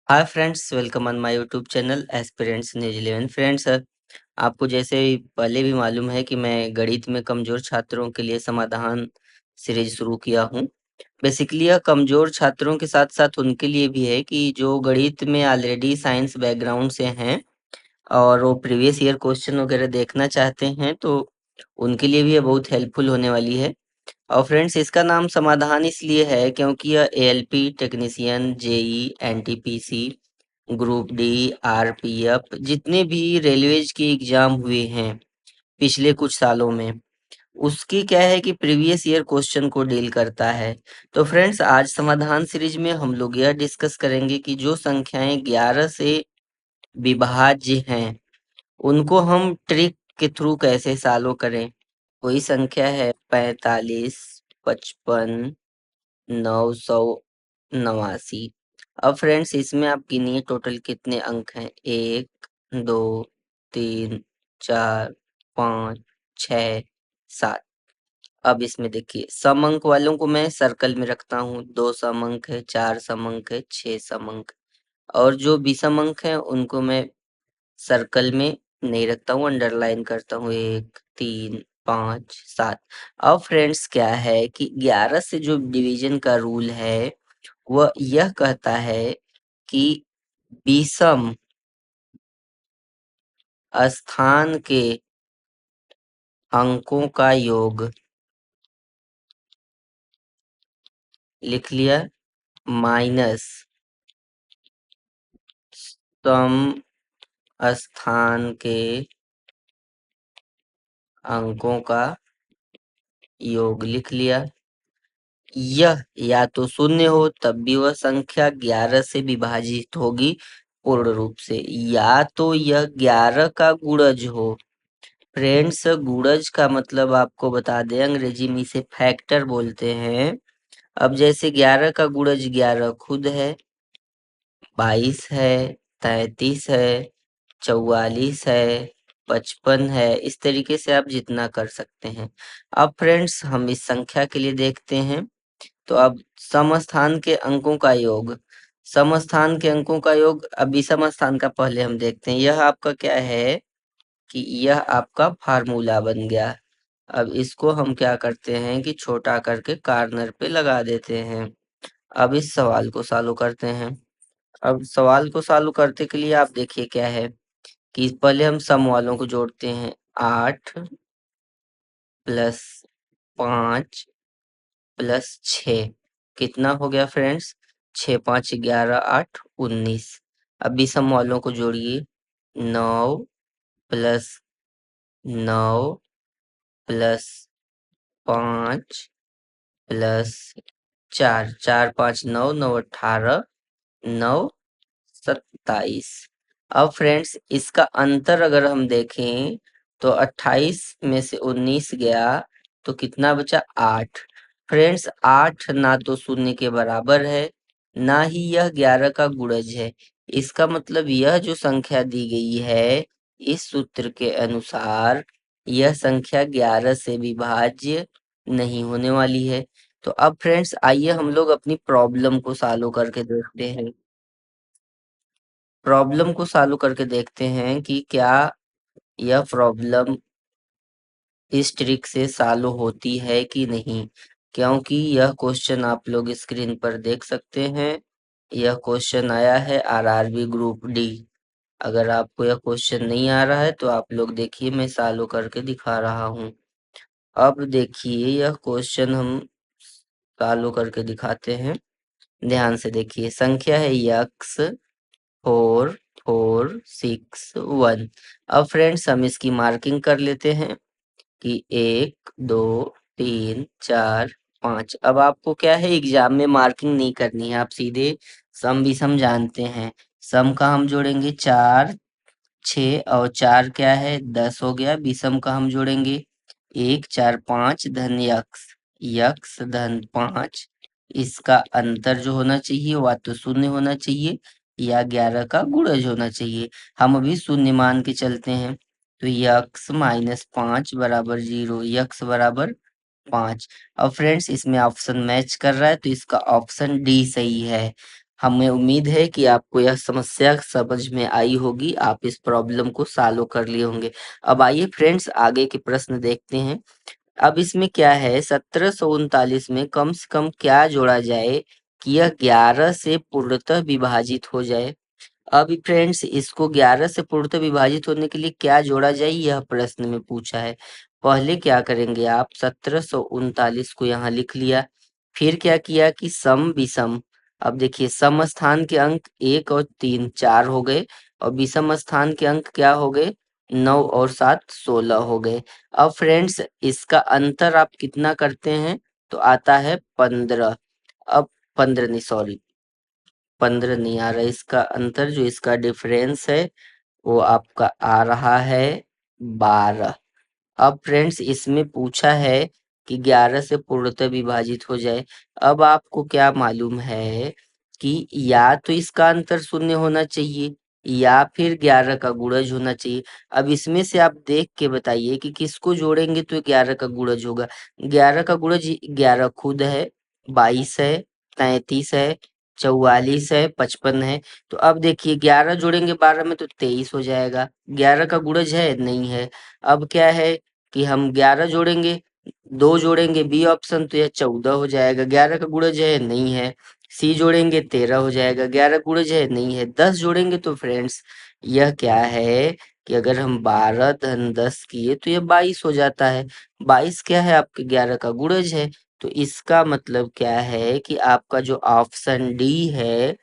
Hi friends, welcome on my YouTube channel aspirants news 11। Friends, आपको जैसे पहले भी मालूम है कि मैं गणित में कमज़ोर छात्रों के लिए समाधान सीरीज शुरू किया हूँ। बेसिकली यह कमज़ोर छात्रों के साथ-साथ उनके लिए भी है कि जो गणित में ऑलरेडी साइंस बैकग्राउंड से हैं और वो प्रीवियस ईयर क्वेश्चन वगैरह देखना चाहते हैं, तो उनके लिए भी ये बहुत हेल्पफुल होने वाली है। और फ्रेंड्स, इसका नाम समाधान इसलिए है क्योंकि यह ALP technician, JE, NTPC, group D, RPF जितने भी रेलवेज के एग्जाम हुए हैं पिछले कुछ सालों में, उसकी क्या है कि प्रीवियस ईयर क्वेश्चन को डील करता है। तो फ्रेंड्स, आज समाधान सीरीज में हम लोग यह डिस्कस करेंगे कि जो संख्याएं 11 से विभाज्य हैं, उनको हम ट्रिक के थ्रू कैसे सॉल्व करें। कोई संख्या है 45, 55, 989। अब फ्रेंड्स, इसमें आप गिनिए टोटल कितने अंक हैं। 1, 2, 3, 4, 5, 6, 7। अब इसमें देखिए, सम अंक वालों को मैं सर्कल में रखता हूँ। 2 सम अंक है, 4 सम अंक है, 6 सम अंक, और जो विषम अंक है उनको मैं सर्कल में नहीं रखता हूँ, अंडरलाइन करता हूँ। 1, 3, 5, 7। अब फ्रेंड्स, क्या है कि 11 से जो डिवीजन का रूल है वह यह कहता है कि विषम स्थान के अंकों का योग, लिख लिया, माइनस सम स्थान के अंकों का योग, लिख लिया। यह या तो शून्य हो तब भी वह संख्या 11 से विभाजित होगी पूर्ण रूप से, या तो यह 11 का गुणज हो। फ्रेंड्स, गुणज का मतलब आपको बता दें, अंग्रेजी में इसे फैक्टर बोलते हैं। अब जैसे 11 का गुणज 11 खुद है, 22 है, 33 है, 44 है, 55 है। इस तरीके से आप जितना कर सकते हैं। अब फ्रेंड्स, हम इस संख्या के लिए देखते हैं। तो अब समस्थान के अंकों का योग, समस्थान के अंकों का योग, अब विषम स्थान का पहले हम देखते हैं। यह आपका क्या है कि यह आपका फार्मूला बन गया। अब इसको हम क्या करते हैं कि छोटा करके कार्नर पे लगा देते हैं। अब इस सवाल को सॉल्व करते हैं। अब सवाल को सॉल्व करने के लिए आप देखिए क्या है कि पहले हम सम वालों को जोड़ते हैं। 8 प्लस 5 प्लस 6 कितना हो गया फ्रेंड्स? 6 5 11 8 19। अब विषम वालों को जोड़िए। 9 प्लस 9 प्लस 5 प्लस 4, 4 5 9, 9 18, 9 27। अब फ्रेंड्स, इसका अंतर अगर हम देखें तो 28 में से 19 गया तो कितना बचा? 8। फ्रेंड्स, 8 ना तो शून्य के बराबर है, ना ही यह 11 का गुणज है। इसका मतलब यह जो संख्या दी गई है, इस सूत्र के अनुसार यह संख्या 11 से विभाज्य नहीं होने वाली है। तो अब फ्रेंड्स, आइए हम लोग अपनी प्रॉब्लम को सॉल्व करके देखते हैं। प्रॉब्लम को सॉल्व करके देखते हैं कि क्या यह प्रॉब्लम इस ट्रिक से सॉल्व होती है कि नहीं, क्योंकि यह क्वेश्चन आप लोग स्क्रीन पर देख सकते हैं। यह क्वेश्चन आया है आरआरबी ग्रुप डी। अगर आपको यह क्वेश्चन नहीं आ रहा है तो आप लोग देखिए, मैं सॉल्व करके दिखा रहा हूँ। अब देखिए, यह क्वेश्चन हम सॉल्व करके दिखाते हैं। ध्यान से देखिए, संख्या है यक्स 4 4 6 1। अब फ्रेंड्स, हम इसकी मार्किंग कर लेते हैं कि 1 2 3 4 5। अब आपको क्या है, एग्जाम में मार्किंग नहीं करनी है, आप सीधे सम विषम जानते हैं। सम का हम जोड़ेंगे 4 6, और 4 क्या है 10 हो गया। विषम का हम जोड़ेंगे 1 4 5 धन यक्स, यक्स धन 5। इसका अंतर जो होना चाहिए वह तो शून्य होना चाहिए या 11 का गुणज होना चाहिए। हम अभी शून्य मान के चलते हैं। तो यक्स माइनस 5 बराबर 0, यक्स बराबर 5। अब फ्रेंड्स, इसमें ऑप्शन मैच कर रहा है तो इसका ऑप्शन डी सही है। हमें उम्मीद है कि आपको यह समस्या समझ में आई होगी, आप इस प्रॉब्लम को सॉल्व कर लिए होंगे। अब आइए फ्रेंड्स आगे के प्रश्न देखते हैं। अब इसमें क्या है, 1739 में कम से कम क्या जोड़ा जाए कि यह 11 से पूर्णतः विभाजित हो जाए। अब फ्रेंड्स इसको 11 से पूर्णतः विभाजित होने के लिए क्या जोड़ा जाए, यह प्रश्न में पूछा है। पहले क्या करेंगे आप, 1739 को यहाँ लिख लिया। फिर क्या किया कि सम विषम। अब देखिए सम स्थान के अंक 1 और 3 4 हो गए, और विषम स्थान के अंक क्या हो गए, 9 और 7 16 हो गए। अब फ्रेंड्स इसका अंतर आप कितना करते हैं, तो आता है 15। अब 15 नहीं, सॉरी 15 नहीं आ रहा है, इसका अंतर जो इसका डिफरेंस है वो आपका आ रहा है 12। अब फ्रेंड्स इसमें पूछा है कि 11 से पूर्णतः विभाजित हो जाए। अब आपको क्या मालूम है कि या तो इसका अंतर शून्य होना चाहिए या फिर 11 का गुणज होना चाहिए। अब इसमें से आप देख के बताइए कि किसको जोड़ेंगे तो 11 का गुणज होगा। 11 का गुणज 11 खुद है, 22 है, 33 है, 44 है, 55 है। तो अब देखिए 11 जोड़ेंगे 12 में तो 23 हो जाएगा। 11 का गुणज है, नहीं है। अब क्या है कि हम 11 जोड़ेंगे, 2 जोड़ेंगे बी ऑप्शन, तो यह 14 हो जाएगा। 11 का गुणज है, नहीं है। सी जोड़ेंगे 13 हो जाएगा। 11 गुणज है, नहीं है। 10 जोड़ेंगे तो फ्रेंड्स यह क्या है कि अगर हम 12 धन 10 किए तो यह 22 हो जाता है। 22 क्या है, आपके 11 का गुणज है। तो इसका मतलब क्या है कि आपका जो ऑप्शन डी है,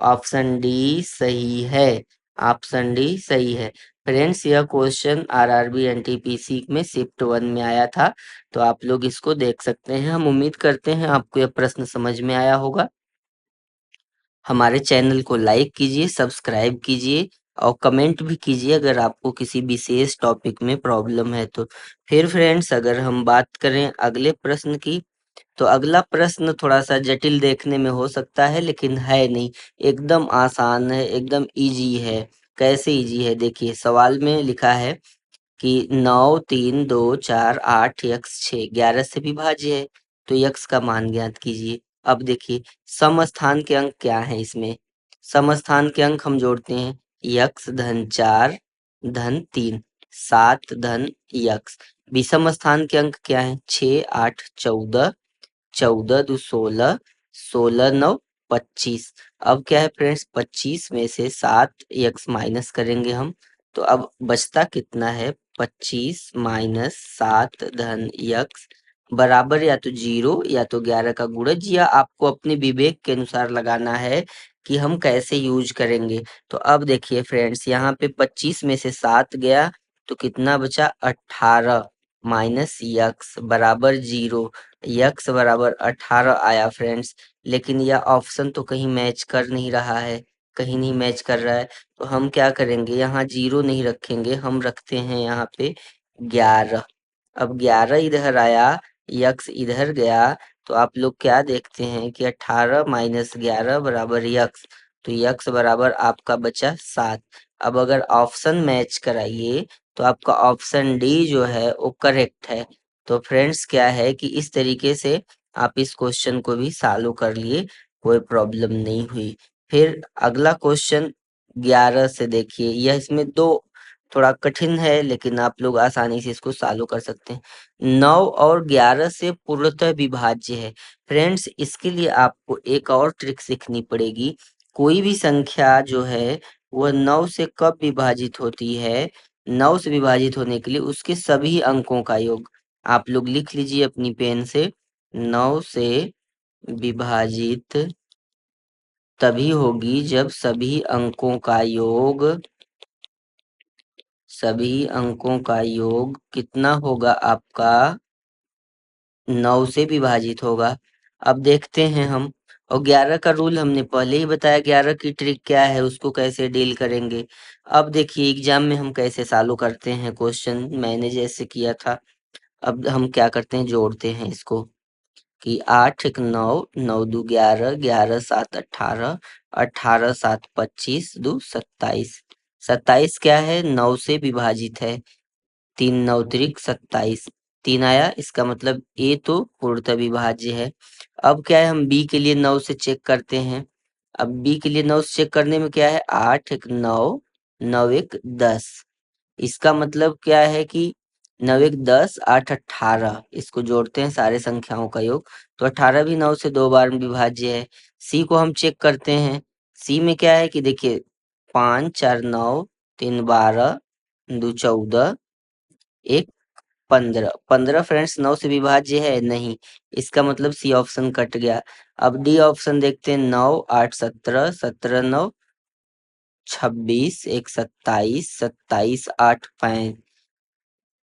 ऑप्शन डी सही है। ऑप्शन डी सही है। फ्रेंड्स यह क्वेश्चन आरआरबी एनटीपीसी में शिफ्ट 1 में आया था, तो आप लोग इसको देख सकते हैं। हम उम्मीद करते हैं आपको यह प्रश्न समझ में आया होगा। हमारे चैनल को लाइक कीजिए, सब्सक्राइब कीजिए और कमेंट भी कीजिए अगर आपको किसी विशेष टॉपिक में प्रॉब्लम है तो। फिर फ्रेंड्स अगर हम बात करें अगले प्रश्न की, तो अगला प्रश्न थोड़ा-सा जटिल देखने में हो सकता है लेकिन है नहीं, एकदम आसान है, एकदम ईज़ी है। कैसे ईज़ी है, देखिए सवाल में लिखा है कि 9 3 2 4 8 यक्स 6 11 से विभाज्य है, तो यक्स का मान ज्ञात कीजिए। अब देखिए समस्थान के अंक क्या हैं इसमें, समस्थान के अंक हम जोड़ते हैं, यक्स धन 4 धन 3 7 धन यक्स। विषम स्थान के अंक क्या हैं, 6 8 14 14 दू 16 16 9 25। अब क्या है फ्रेंड्स, 25 में से 7 यक्स माइनस करेंगे हम, तो अब बचता कितना है, 25 माइनस 7 धन यक्स बराबर या तो 0 या तो 11 का गुणज, या आपको अपने विवेक के अनुसार लगाना है कि हम कैसे यूज करेंगे। तो अब देखिए फ्रेंड्स यहाँ पे 25 में से 7 गया तो कितना बचा, 18 माइनस यक्स बराबर 0। यक्स बराबर 18 आया फ्रेंड्स, लेकिन यह ऑप्शन तो कहीं मैच कर नहीं रहा है, कहीं नहीं मैच कर रहा है। तो हम क्या करेंगे, यहाँ 0 नहीं रखेंगे, हम रखते हैं यहाँ पे 11। अब 11 इधर आया, यक्स इधर गया, तो आप लोग क्या देखते हैं कि 18 माइनस 11 बराबर यक्स, तो यक्स बराबर आपका बचा 7। अब अगर ऑप्शन मैच कराइए तो आपका ऑप्शन डी जो है वो करेक्ट है। तो फ्रेंड्स क्या है कि इस तरीके से आप इस क्वेश्चन को भी सॉल्व कर लिए, कोई प्रॉब्लम नहीं हुई। फिर अगला क्वेश्चन 11 से देखिए, यह इसमें दो थोड़ा कठिन है लेकिन आप लोग आसानी से इसको सॉल्व कर सकते हैं। 9 और 11 से पूर्णतः विभाज्य है। फ्रेंड्स इसके लिए आपको एक और ट्रिक सीखनी पड़ेगी। कोई भी संख्या जो है वह 9 से कब विभाजित होती है, 9 से विभाजित होने के लिए उसके सभी अंकों का योग। आप लोग लिख लीजिए अपनी पेन से, 9 से विभाजित तभी होगी जब सभी अंकों का योग कितना होगा आपका, 9 से विभाजित होगा। अब देखते हैं हम, और 11 का रूल हमने पहले ही बताया, 11 की ट्रिक क्या है, उसको कैसे डील करेंगे। अब देखिए एग्जाम में हम कैसे सॉल्व करते हैं क्वेश्चन, मैंने जैसे किया था। अब हम क्या करते हैं, जोड़ते हैं इसको कि 8 एक 9 9 दू 11 11 7 18 18 7 25 दू 27। 27 क्या है, 9 से विभाजित है, 3 9 त्रिक 27, 3 आया, इसका मतलब ए तो पूर्णतः विभाज्य है। अब क्या है, हम बी के लिए 9 से चेक करते हैं, अब बी के लिए 9 से चेक करने में क्या है, 8 एक 9, 9 एक 10। इसका मतलब क्या है कि 9 एक 10, 8 18, इसको जोड़ते हैं सारे संख्याओं का योग, तो 18 भी 9 से 2 बार विभाज्य है। सी को हम चेक करते हैं, सी में क्या है कि देखिए 5 4 9, 3 12, 2 14, 1 15, 15 फ्रेंड्स 9 से विभाज्य है नहीं, इसका मतलब सी ऑप्शन कट गया। अब डी ऑप्शन देखते हैं, 9 8 17, 17 9 26, 1 27, 27 8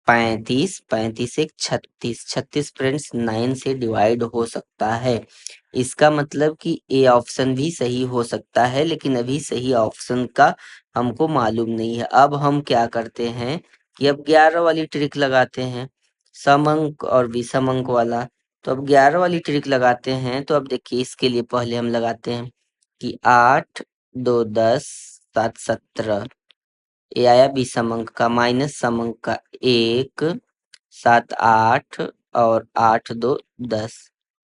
35, 35 एक 36, 36 फ्रेंड्स 9 से डिवाइड हो सकता है। इसका मतलब कि ए ऑप्शन भी सही हो सकता है, लेकिन अभी सही ऑप्शन का हमको मालूम नहीं है। अब हम क्या करते हैं कि अब 11 वाली ट्रिक लगाते हैं, सम अंक और विषम अंक वाला। तो अब 11 वाली ट्रिक लगाते हैं, तो अब देखिए इसके लिए पहले हम लगाते हैं कि 8 2 10, 7 17, ये आया विषम अंक का, माइनस सम अंक का 1 7 8 और 8 2 10,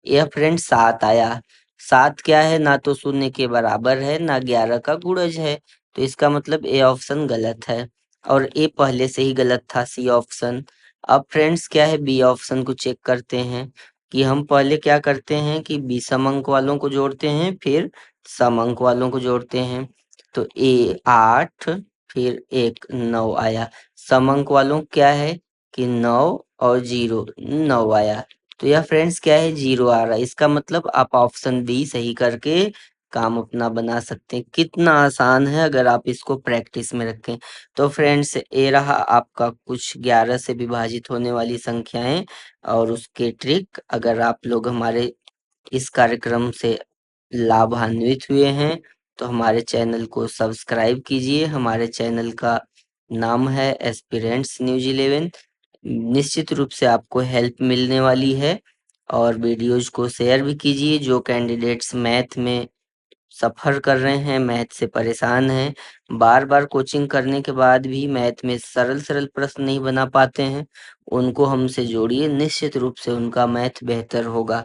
यह फ्रेंड 7 आया। 7 क्या है, ना तो शून्य के बराबर है ना 11 का गुणज है, तो इसका मतलब ए ऑप्शन गलत है, और ए पहले से ही गलत था, सी ऑप्शन। अब फ्रेंड्स क्या है, बी ऑप्शन को चेक करते हैं कि हम पहले क्या करते हैं कि विषम अंक वालों को जोड़ते हैं, फिर सम अंक वालों को जोड़ते हैं। तो ए 8 फिर 1 9 आया। सम अंक वालों क्या है कि 9 और 0, 9 आया। तो यह फ्रेंड्स क्या है, 0 आ रहा है। इसका मतलब आप ऑप्शन डी सही करके काम अपना बना सकते हैं। कितना आसान है अगर आप इसको प्रैक्टिस में रखें। तो फ्रेंड्स ये रहा आपका कुछ 11 से विभाजित होने वाली संख्याएं और उसके ट्रिक। अगर आप लोग हमारे इस कार्यक्रम से लाभान्वित हुए हैं तो हमारे चैनल को सब्सक्राइब कीजिए। हमारे चैनल का नाम है एस्पिरेंट्स न्यूज 11। निश्चित रूप से आपको हेल्प मिलने वाली है, और वीडियोज को शेयर भी कीजिए। जो कैंडिडेट्स मैथ में सफ़र कर रहे हैं, मैथ से परेशान हैं, बार बार कोचिंग करने के बाद भी मैथ में सरल सरल प्रश्न नहीं बना पाते हैं, उनको हमसे जोड़िए, निश्चित रूप से उनका मैथ बेहतर होगा।